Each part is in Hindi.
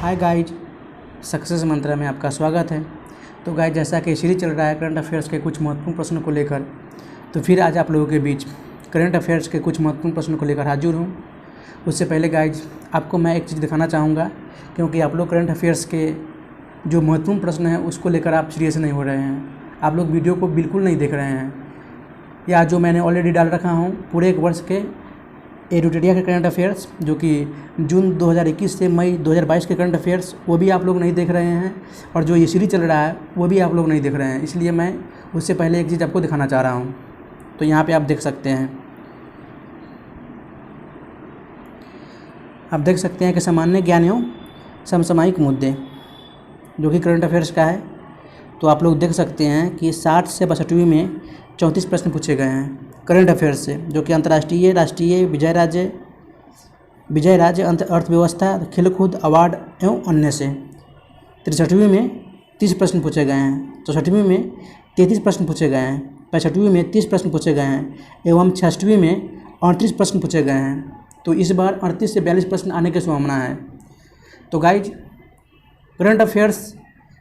हाय गाइज, सक्सेस मंत्रा में आपका स्वागत है। तो गाइज, जैसा कि सीरीज चल रहा है करंट अफेयर्स के कुछ महत्वपूर्ण प्रश्नों को लेकर, तो फिर आज आप लोगों के बीच करंट अफेयर्स के कुछ महत्वपूर्ण प्रश्नों को लेकर हाजिर हूँ। उससे पहले गाइज, आपको मैं एक चीज़ दिखाना चाहूँगा, क्योंकि आप लोग करंट अफेयर्स के जो महत्वपूर्ण प्रश्न हैं उसको लेकर आप सीरियस नहीं हो रहे हैं। आप लोग वीडियो को बिल्कुल नहीं देख रहे हैं, या जो मैंने ऑलरेडी डाल रखा हूँ पूरे एक वर्ष के एडुटेरिया के करंट अफेयर्स, जो कि जून 2021 से मई 2022 के करंट अफेयर्स, वो भी आप लोग नहीं देख रहे हैं। और जो ये सीरीज चल रहा है वो भी आप लोग नहीं देख रहे हैं। इसलिए मैं उससे पहले एक चीज़ आपको दिखाना चाह रहा हूँ। तो यहाँ पे आप देख सकते हैं, आप देख सकते हैं कि सामान्य ज्ञान एवं समसामयिक मुद्दे, जो कि करंट अफेयर्स का है। तो आप लोग देख सकते हैं कि 60 से 62वीं में 34 प्रश्न पूछे गए हैं करंट अफेयर्स से, जो कि अंतर्राष्ट्रीय, राष्ट्रीय, विजय राज्य अर्थव्यवस्था, खेलकूद, अवार्ड एवं अन्य से। 63वीं में 30 प्रश्न पूछे गए हैं, 64वीं में 33 प्रश्न पूछे गए हैं, 65वीं में 30 प्रश्न पूछे गए हैं एवं 66वीं में 38 प्रश्न पूछे गए हैं। तो इस बार 38 से 42 प्रश्न आने की संभावना है। तो गाइज, करंट अफेयर्स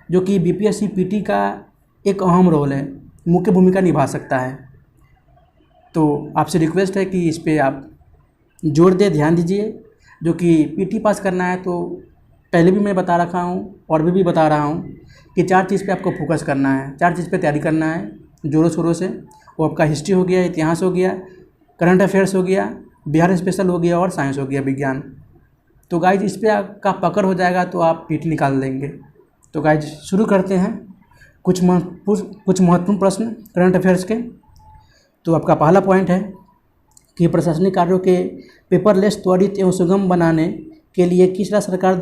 जो कि बीपीएससी पीटी का एक अहम रोल है, मुख्य भूमिका निभा सकता है। तो आपसे रिक्वेस्ट है कि इस पे आप जोर दे ध्यान दीजिए। जो कि पीटी पास करना है, तो पहले भी मैं बता रखा हूँ और भी बता रहा हूँ कि 4 चीज़ पे आपको फोकस करना है, 4 चीज़ पे तैयारी करना है ज़ोरों शोरों से। वो आपका हिस्ट्री हो गया, इतिहास हो गया, करंट अफेयर्स हो गया, बिहार स्पेशल हो गया और साइंस हो गया, विज्ञान। तो गाइज, इस पर आपका पकड़ हो जाएगा तो आप पीटी निकाल देंगे। तो गाइज, शुरू करते हैं कुछ महत्वपूर्ण प्रश्न करंट अफेयर्स के। तो आपका पहला पॉइंट है कि प्रशासनिक कार्यों के पेपरलेस, त्वरित एवं सुगम बनाने के लिए किस राज्य सरकार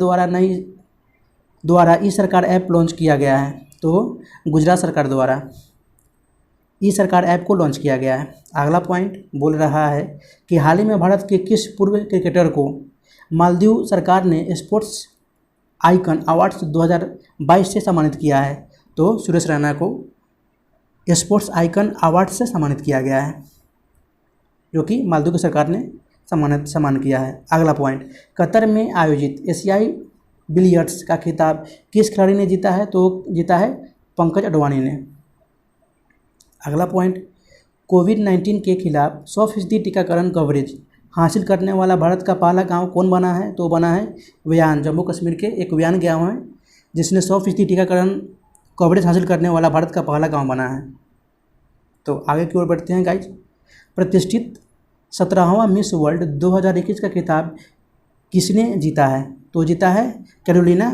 द्वारा ई सरकार ऐप लॉन्च किया गया है। तो गुजरात सरकार द्वारा ई सरकार ऐप को लॉन्च किया गया है। अगला पॉइंट बोल रहा है कि हाल ही में भारत के किस पूर्व क्रिकेटर को मालदीव सरकार ने स्पोर्ट्स आइकन अवार्ड्स 2022 से सम्मानित किया है। तो सुरेश रैना को स्पोर्ट्स आइकन अवार्ड से सम्मानित किया गया है, जो कि मालदीव की सरकार ने सम्मान किया है। अगला पॉइंट, कतर में आयोजित एशियाई बिलियर्ड्स का खिताब किस खिलाड़ी ने जीता है। तो जीता है पंकज अडवाणी ने। अगला पॉइंट, कोविड-19 के खिलाफ 100% टीकाकरण कवरेज हासिल करने वाला भारत का पहला गांव कौन बना है। तो बना है व्यान, जम्मू कश्मीर के एक व्यान गांव है जिसने 100% टीकाकरण कवरेज हासिल करने वाला भारत का पहला गांव बना है। तो आगे की ओर बढ़ते हैं गाइज। प्रतिष्ठित 17वां मिस वर्ल्ड 2021 का खिताब किसने जीता है। तो जीता है कैरोलिना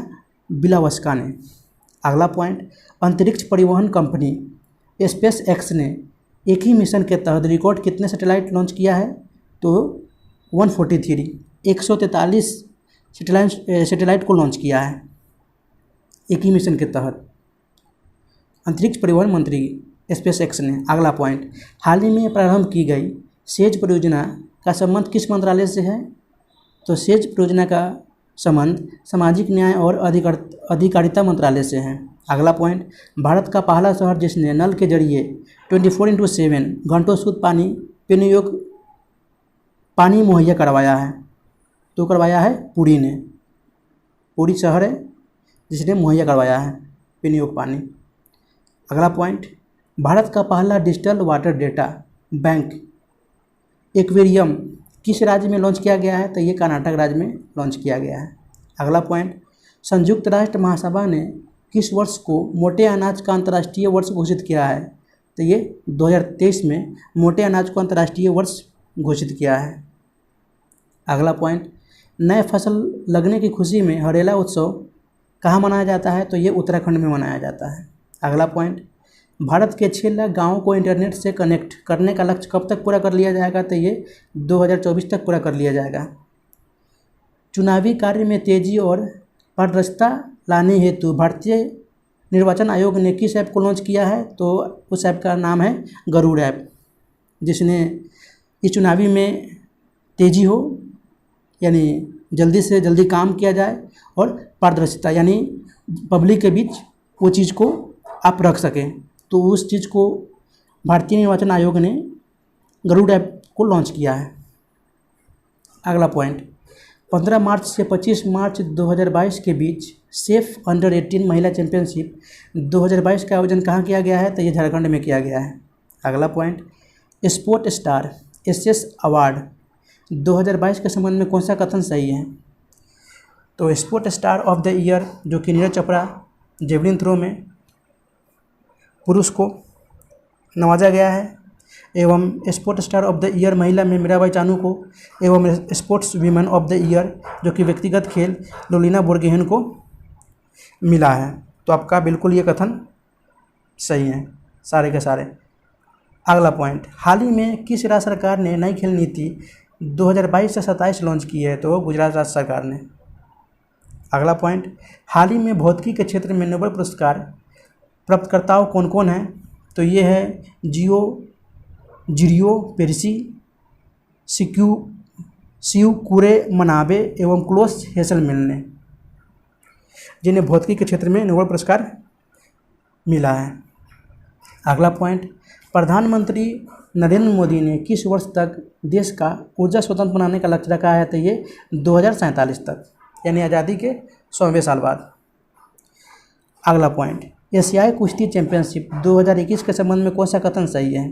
बिलावस्का ने। अगला पॉइंट, अंतरिक्ष परिवहन कंपनी स्पेस एक्स ने एक ही मिशन के तहत रिकॉर्ड कितने सैटेलाइट लॉन्च किया है। तो 143 143 सैटेलाइट को लॉन्च किया है एक ही मिशन के तहत, अंतरिक्ष परिवहन मंत्री स्पेस एक्स ने। अगला पॉइंट, हाल ही में प्रारंभ की गई सेज परियोजना का संबंध किस मंत्रालय से है। तो सेज परियोजना का संबंध सामाजिक न्याय और अधिकारिता मंत्रालय से है। अगला पॉइंट, भारत का पहला शहर जिसने नल के जरिए 24/7 घंटों शुद्ध पानी मुहैया करवाया है। तो करवाया है पुरी ने। पुरी शहर है जिसने मुहैया करवाया है विनियोग पानी। अगला पॉइंट, भारत का पहला digital water data bank aquarium किस राज्य में लॉन्च किया गया है। तो ये कर्नाटक राज्य में लॉन्च किया गया है। अगला पॉइंट, संयुक्त राष्ट्र महासभा ने किस वर्ष को मोटे अनाज का अंतर्राष्ट्रीय वर्ष घोषित किया है। तो ये 2023 में मोटे अनाज को अंतर्राष्ट्रीय वर्ष घोषित किया है। अगला पॉइंट, नए फसल लगने की खुशी में हरेला उत्सव कहाँ मनाया जाता है। तो ये उत्तराखंड में मनाया जाता है। अगला पॉइंट, भारत के 6 लाख गाँवों को इंटरनेट से कनेक्ट करने का लक्ष्य कब तक पूरा कर लिया जाएगा। तो ये 2024 तक पूरा कर लिया जाएगा। चुनावी कार्य में तेजी और पारदर्शिता लाने हेतु भारतीय निर्वाचन आयोग ने किस ऐप को लॉन्च किया है। तो उस ऐप का नाम है गरुड़ ऐप, जिसने इस चुनावी में तेजी हो, यानी जल्दी से जल्दी काम किया जाए, और पारदर्शिता यानी पब्लिक के बीच वो चीज़ को आप रख सकें। तो उस चीज़ को भारतीय निर्वाचन आयोग ने गरुड़ ऐप को लॉन्च किया है। अगला पॉइंट, 15 मार्च से 25 मार्च 2022 के बीच सेफ अंडर 18 महिला चैंपियनशिप 2022 का आयोजन कहाँ किया गया है? तो ये झारखंड में किया गया है। अगला point, sport star SS award 2022 के संबंध में कौन सा कथन सही है? तो sport star of the year जो कि नीरज चोपड़ा जेवलिन थ्रो में पुरुष को नवाजा गया है, एवं sport star of the year महिला में मीराबाई चानू को, एवं sports women of the year जो कि व्यक्तिगत खेल लोलिना बोरगोहेन को मिला है। तो आपका बिल्कुल ये कथन सही है सारे के सारे। अगला पॉइंट, हाल ही में किस राज्य सरकार ने नई खेल नीति 2022 से 27 लॉन्च की है? तो गुजरात राज्य सरकार ने। अगला पॉइंट, हाल ही में भौतिकी के क्षेत्र में नोबेल पुरस्कार प्राप्तकर्ताओं कौन कौन हैं? तो ये है जिरियो पेरिसी, सियू कुरे मनाबे एवं क्लोस हेसलमिल ने, जिन्हें भौतिकी के क्षेत्र में नोबेल पुरस्कार मिला है। अगला पॉइंट, प्रधानमंत्री नरेंद्र मोदी ने किस वर्ष तक देश का ऊर्जा स्वतंत्र बनाने का लक्ष्य रखा है? तो ये 2047 तक, यानी आज़ादी के 100वें साल बाद। अगला पॉइंट, एशियाई कुश्ती चैंपियनशिप 2021 के संबंध में कौन सा कथन सही है?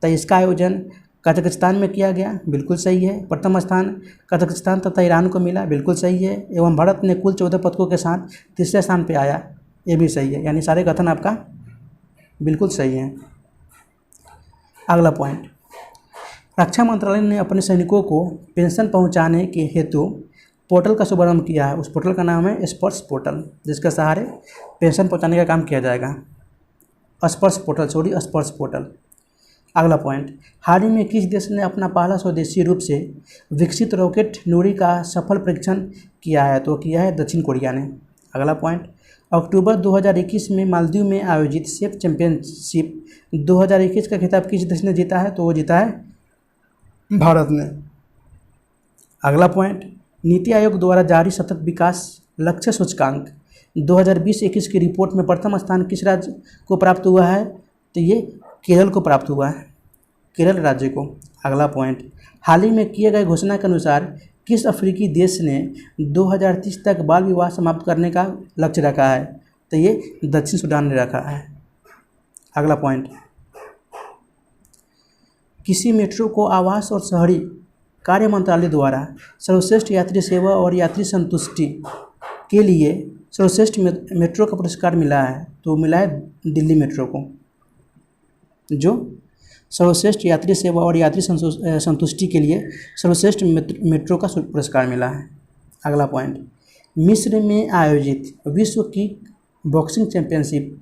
तो इसका आयोजन कजाकिस्तान में किया गया, बिल्कुल सही है। प्रथम स्थान कजाकिस्तान तथा ईरान को मिला, बिल्कुल सही है। एवं भारत ने कुल 14 पदकों के साथ तीसरे स्थान पर आया, ये भी सही है। यानी सारे कथन आपका बिल्कुल सही है। अगला पॉइंट, रक्षा मंत्रालय ने अपने सैनिकों को पेंशन पहुंचाने के हेतु पोर्टल का शुभारंभ किया है। उस पोर्टल का नाम है स्पर्श पोर्टल, जिसके सहारे पेंशन पहुंचाने का काम किया जाएगा। स्पर्श पोर्टल। अगला पॉइंट, हाल ही में किस देश ने अपना पहला स्वदेशी रूप से विकसित रॉकेट नूरी का सफल परीक्षण किया है? तो किया है दक्षिण कोरिया ने। अगला पॉइंट, अक्टूबर 2021 में मालदीव में आयोजित सेफ चैंपियनशिप 2021 का खिताब किस देश ने जीता है? तो वो जीता है भारत ने। अगला पॉइंट, नीति आयोग द्वारा जारी सतत विकास लक्ष्य सूचकांक 2020-21 की रिपोर्ट में प्रथम स्थान किस राज्य को प्राप्त हुआ है? तो ये केरल को प्राप्त हुआ है, केरल राज्य को। अगला पॉइंट, हाल ही में किए गए घोषणा के अनुसार किस अफ्रीकी देश ने 2030 तक बाल विवाह समाप्त करने का लक्ष्य रखा है? तो ये दक्षिण सूडान ने रखा है। अगला पॉइंट, किसी मेट्रो को आवास और शहरी कार्य मंत्रालय द्वारा सर्वश्रेष्ठ यात्री सेवा और यात्री संतुष्टि के लिए सर्वश्रेष्ठ मेट्रो का पुरस्कार मिला है। तो मिला है दिल्ली मेट्रो को, जो सर्वश्रेष्ठ यात्री सेवा और यात्री संतुष्टि के लिए सर्वश्रेष्ठ मेट्रो का पुरस्कार मिला है। अगला पॉइंट, मिस्र में आयोजित विश्व किक बॉक्सिंग चैंपियनशिप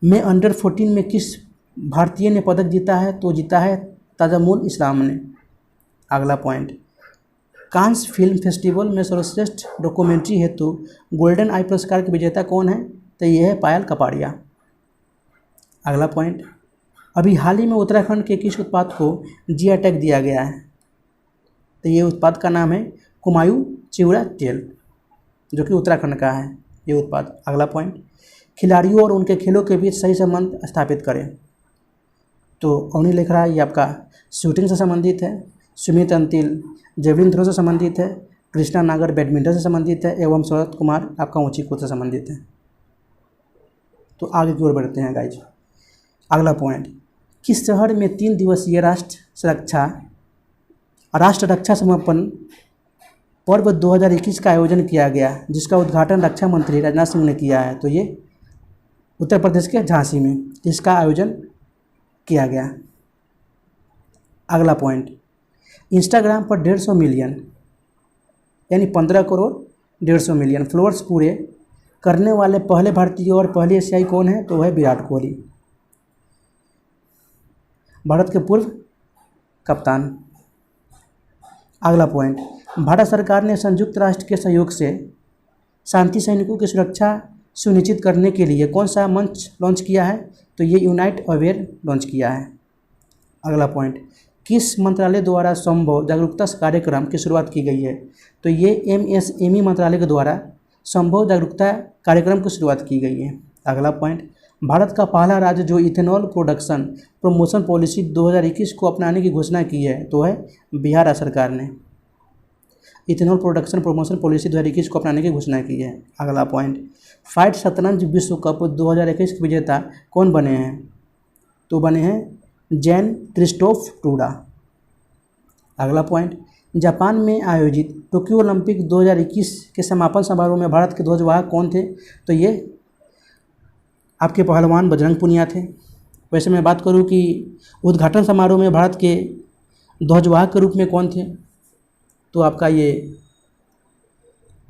में अंडर 14 में किस भारतीय ने पदक जीता है? तो जीता है ताजमुल इस्लाम ने। अगला पॉइंट, कांस फिल्म फेस्टिवल में सर्वश्रेष्ठ डॉक्यूमेंट्री हेतु गोल्डन आई पुरस्कार के विजेता कौन है? तो ये है पायल कपाड़िया। अगला पॉइंट, अभी हाल ही में उत्तराखंड के किस उत्पाद को जीआई टैग दिया गया है? तो ये उत्पाद का नाम है कुमायूं चिवड़ा तेल, जो कि उत्तराखंड का है ये उत्पाद। अगला पॉइंट, खिलाड़ियों और उनके खेलों के बीच सही संबंध स्थापित करें। तो अवनी लिख रहा है ये आपका शूटिंग से संबंधित है, सुमित अंतिल जेवलिन थ्रो से संबंधित है, कृष्णा नागर बैडमिंटन से संबंधित है, एवं शरद कुमार आपका ऊंची कूद से संबंधित है। तो आगे की ओर बढ़ते हैं गाइज। अगला पॉइंट, किस शहर में 3 दिवसीय राष्ट्र रक्षा समापन पर्व 2021 का आयोजन किया गया, जिसका उद्घाटन रक्षा मंत्री राजनाथ सिंह ने किया है? तो ये उत्तर प्रदेश के झांसी में इसका आयोजन किया गया। अगला पॉइंट, इंस्टाग्राम पर 150 मिलियन यानी 15 करोड़ 150 मिलियन फॉलोअर्स पूरे करने वाले पहले भारतीय और पहले एशियाई कौन है? तो है विराट कोहली, भारत के पूर्व कप्तान। अगला पॉइंट, भारत सरकार ने संयुक्त राष्ट्र के सहयोग से शांति सैनिकों की सुरक्षा सुनिश्चित करने के लिए कौन सा मंच लॉन्च किया है? तो ये यूनाइट अवेयर लॉन्च किया है। अगला पॉइंट, किस मंत्रालय द्वारा संभव जागरूकता कार्यक्रम की शुरुआत की गई है? तो ये एमएसएमई मंत्रालय के द्वारा संभव जागरूकता कार्यक्रम की शुरुआत की गई है। अगला पॉइंट, भारत का पहला राज्य जो इथेनॉल प्रोडक्शन प्रमोशन पॉलिसी 2021 को अपनाने की घोषणा की है तो है बिहार सरकार ने। इथेनॉल प्रोडक्शन प्रमोशन पॉलिसी 2021 को अपनाने की घोषणा की है। अगला पॉइंट, फाइट शतरंज विश्व कप 2021 के विजेता कौन बने हैं? तो बने हैं जैन क्रिस्टोफ टूडा। अगला पॉइंट, जापान में आयोजित टोक्यो ओलंपिक 2021 के समापन समारोह में भारत के ध्वजवाहक कौन थे? तो ये आपके पहलवान बजरंग पुनिया थे। वैसे मैं बात करूं कि उद्घाटन समारोह में भारत के ध्वजवाहक के रूप में कौन थे, तो आपका ये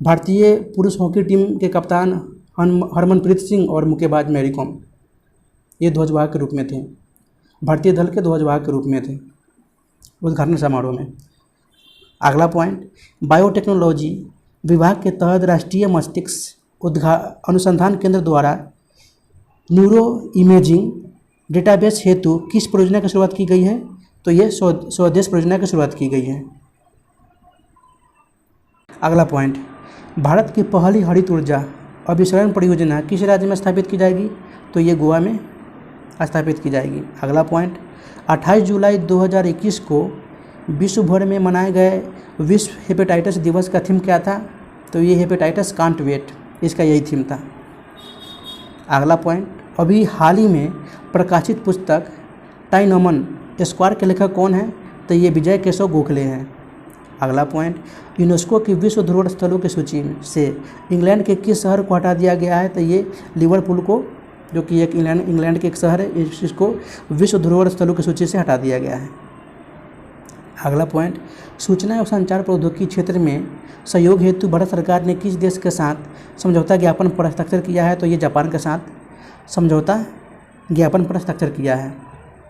भारतीय पुरुष हॉकी टीम के कप्तान हरमनप्रीत सिंह और मुक्केबाज मैरी कॉम, ये ध्वजवाहक के रूप में थे, भारतीय दल के ध्वजवाहक के रूप में थे उद्घाटन समारोह में। अगला पॉइंट, बायोटेक्नोलॉजी विभाग के तहत राष्ट्रीय मस्तिष्क अनुसंधान केंद्र द्वारा न्यूरो इमेजिंग डेटाबेस हेतु किस परियोजना की शुरुआत की गई है? तो ये स्वदेश परियोजना की शुरुआत की गई है। अगला पॉइंट, भारत की पहली हरित ऊर्जा अभिसरण परियोजना किस राज्य में स्थापित की जाएगी? तो ये गोवा में स्थापित की जाएगी। अगला पॉइंट, 28 जुलाई 2021 को विश्व भर में मनाए गए विश्व हेपेटाइटिस दिवस का थीम क्या था? तो ये हेपेटाइटिस कांट वेट, इसका यही थीम था। अगला पॉइंट, अभी हाल ही में प्रकाशित पुस्तक टाइनोमन स्क्वायर के लेखक कौन है? तो ये विजय केशव गोखले हैं। अगला पॉइंट, यूनेस्को की विश्व धरोहर स्थलों की सूची से इंग्लैंड के किस शहर को हटा दिया गया है? तो ये लिवरपूल को, जो कि एक इंग्लैंड के एक शहर है, इसको विश्व धरोहर स्थलों की सूची से हटा दिया गया है। अगला पॉइंट, सूचना एवं संचार प्रौद्योगिकी क्षेत्र में सहयोग हेतु भारत सरकार ने किस देश के साथ समझौता ज्ञापन पर हस्ताक्षर किया है? तो ये जापान के साथ समझौता ज्ञापन पर हस्ताक्षर किया है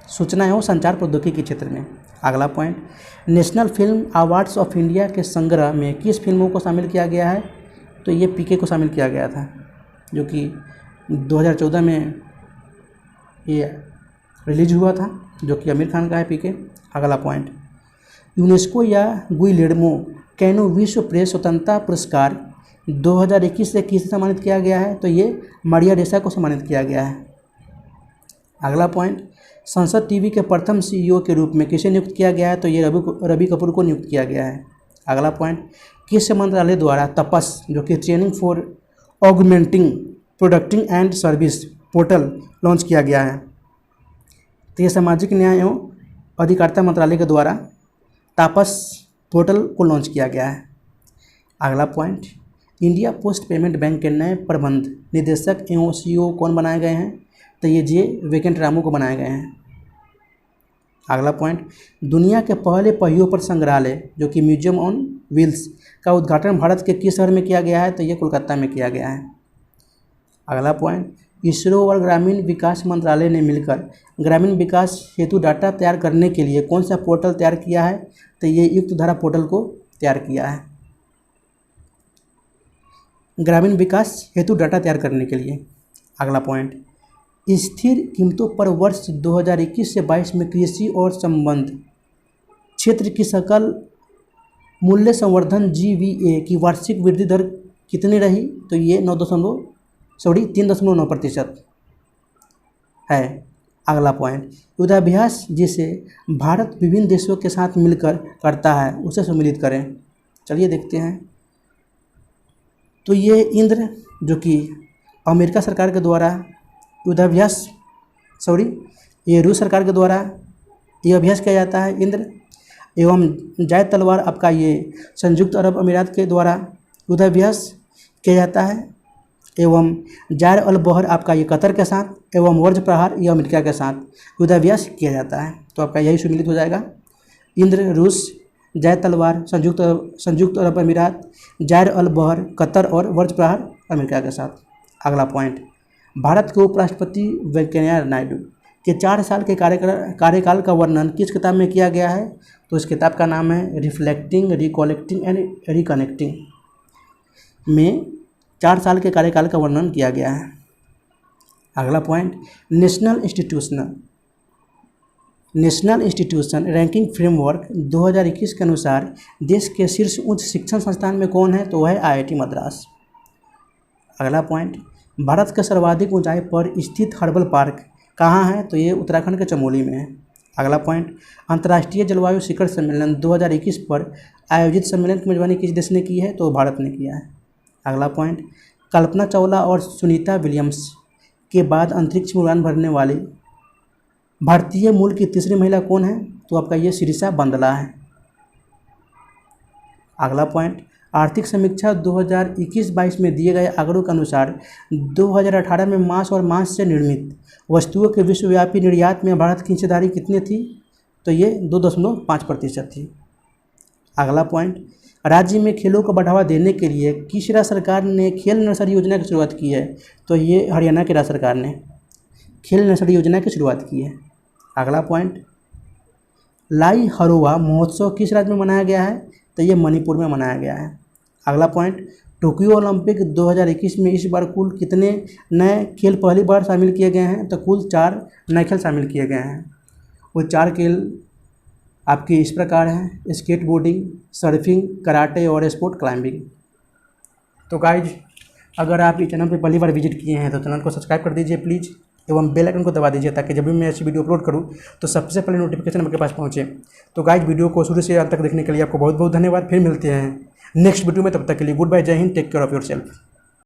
सूचना एवं संचार प्रौद्योगिकी के क्षेत्र में। अगला point, national film awards of India के संग्रह में किस फिल्मों को शामिल किया गया है? तो ये पीके को शामिल किया गया था, जो कि 2014 में ये रिलीज हुआ था, जो कि आमिर खान का है पीके। अगला पॉइंट, यूनेस्को या गुइलेर्मो कैनो विश्व प्रेस स्वतंत्रता पुरस्कार 2021 से किसे सम्मानित किया गया है? तो ये मारिया रेसा को सम्मानित किया गया है। अगला पॉइंट, संसद टीवी के प्रथम सीईओ के रूप में किसे नियुक्त किया गया है? तो ये रवि कपूर को नियुक्त किया गया है। अगला पॉइंट, किस मंत्रालय द्वारा तपस, जो कि training for augmenting प्रोडक्टिंग and service portal launch किया गया है? तो ये सामाजिक न्याय एवं अधिकारिता मंत्रालय के द्वारा तापस पोर्टल को लॉन्च किया गया है। अगला point, India post payment bank के नए प्रबंध निदेशक एवं सीईओ कौन बनाए गए हैं? तो ये जे वेंकट रामू को बनाए गए हैं। अगला पॉइंट, दुनिया के पहले पहियों पर संग्रहालय, जो कि म्यूजियम ऑन व्हील्स का उद्घाटन भारत के किस शहर में किया गया है? तो ये कोलकाता में किया गया है। अगला पॉइंट, इसरो और ग्रामीण विकास मंत्रालय ने मिलकर ग्रामीण विकास हेतु डाटा तैयार करने के लिए कौन सा पोर्टल तैयार किया है? तो ये युक्त धारा पोर्टल को तैयार किया है ग्रामीण विकास हेतु डाटा तैयार करने के लिए। अगला पॉइंट, स्थिर कीमतों पर वर्ष 2021 से 22 में कृषि और संबंध क्षेत्र की सकल मूल्य संवर्धन GVA की वार्षिक वृद्धि दर कितनी रही? तो ये 3.9% है। अगला पॉइंट, युद्धाभ्यास जिसे भारत विभिन्न देशों के साथ मिलकर करता है उसे सम्मिलित करें। चलिए देखते हैं। तो ये इंद्र, जो कि अमेरिका सरकार के द्वारा ये रूस सरकार के द्वारा ये अभ्यास किया जाता है इंद्र, एवं जायद तलवार आपका ये संयुक्त अरब अमीरात के द्वारा युद्धाभ्यास किया जाता है, एवं जार अल बहर आपका ये कतर के साथ, एवं वर्ज प्रहार ये अमेरिका के साथ युद्धाभ्यास किया जाता है। तो आपका यही सम्मिलित हो जाएगा, इंद्र रूस, जायद तलवार संयुक्त अरब अमीरात, जार अल बहर कतर और वर्ज प्रहार अमेरिका के साथ। अगला पॉइंट, भारत के उपराष्ट्रपति वेंकैया नायडू के 4 साल के कार्यकाल का वर्णन किस किताब में किया गया है? तो इस किताब का नाम है रिफ्लेक्टिंग, रिकॉलेक्टिंग एंड रिकनेक्टिंग में 4 साल के कार्यकाल का वर्णन किया गया है। अगला point, national institution ranking framework 2021 के अनुसार देश के शीर्ष उच्च शिक्षण संस्थान में कौन है? तो वह है IIT मद्रास। अगला पॉइंट, भारत के सर्वाधिक ऊंचाई पर स्थित हर्बल पार्क कहाँ है? तो ये उत्तराखंड के चमोली में है। अगला पॉइंट, अंतर्राष्ट्रीय जलवायु शिखर सम्मेलन 2021 पर आयोजित सम्मेलन की मेजबानी किस देश ने की है? तो भारत ने किया है। अगला पॉइंट, कल्पना चावला और सुनीता विलियम्स के बाद अंतरिक्ष में उड़ान भरने वाली भारतीय मूल की तीसरी महिला कौन है? तो आपका ये शिरीषा बंदला है। अगला पॉइंट, आर्थिक समीक्षा 2021-22 में दिए गए आंकड़ों के अनुसार 2018 में मांस और मांस से निर्मित वस्तुओं के विश्वव्यापी निर्यात में भारत की हिस्सेदारी कितनी थी? तो ये 2.5% थी। अगला पॉइंट, राज्य में खेलों को बढ़ावा देने के लिए किस राज्य सरकार ने खेल नर्सरी योजना की शुरुआत की है? तो ये हरियाणा की राज्य सरकार ने खेल नर्सरी योजना की शुरुआत की है। अगला पॉइंट, लाई हरोवा महोत्सव किस राज्य में मनाया गया है? तो ये मणिपुर में मनाया गया है। अगला पॉइंट, टोक्यो ओलंपिक 2021 में इस बार कुल कितने नए खेल पहली बार शामिल किए गए हैं? तो कुल 4 नए खेल शामिल किए गए हैं। वो 4 खेल आपके इस प्रकार हैं: स्केटबोर्डिंग, सर्फिंग, कराटे और स्पोर्ट क्लाइंबिंग। तो गाइज, अगर आप इस चैनल पर पहली बार विजिट किए हैं तो चैनल को सब्सक्राइब कर दीजिए प्लीज़, एवं बेल आइकन को दबा दीजिए ताकि जब भी मैं ऐसी वीडियो अपलोड करूं तो सबसे पहले नोटिफिकेशन आपके पास पहुंचे। तो गाइज, वीडियो को शुरू से अंत तक देखने के लिए आपको बहुत बहुत धन्यवाद। फिर मिलते हैं नेक्स्ट वीडियो में, तब तक के लिए good bye, Jai Hind, take care of yourself.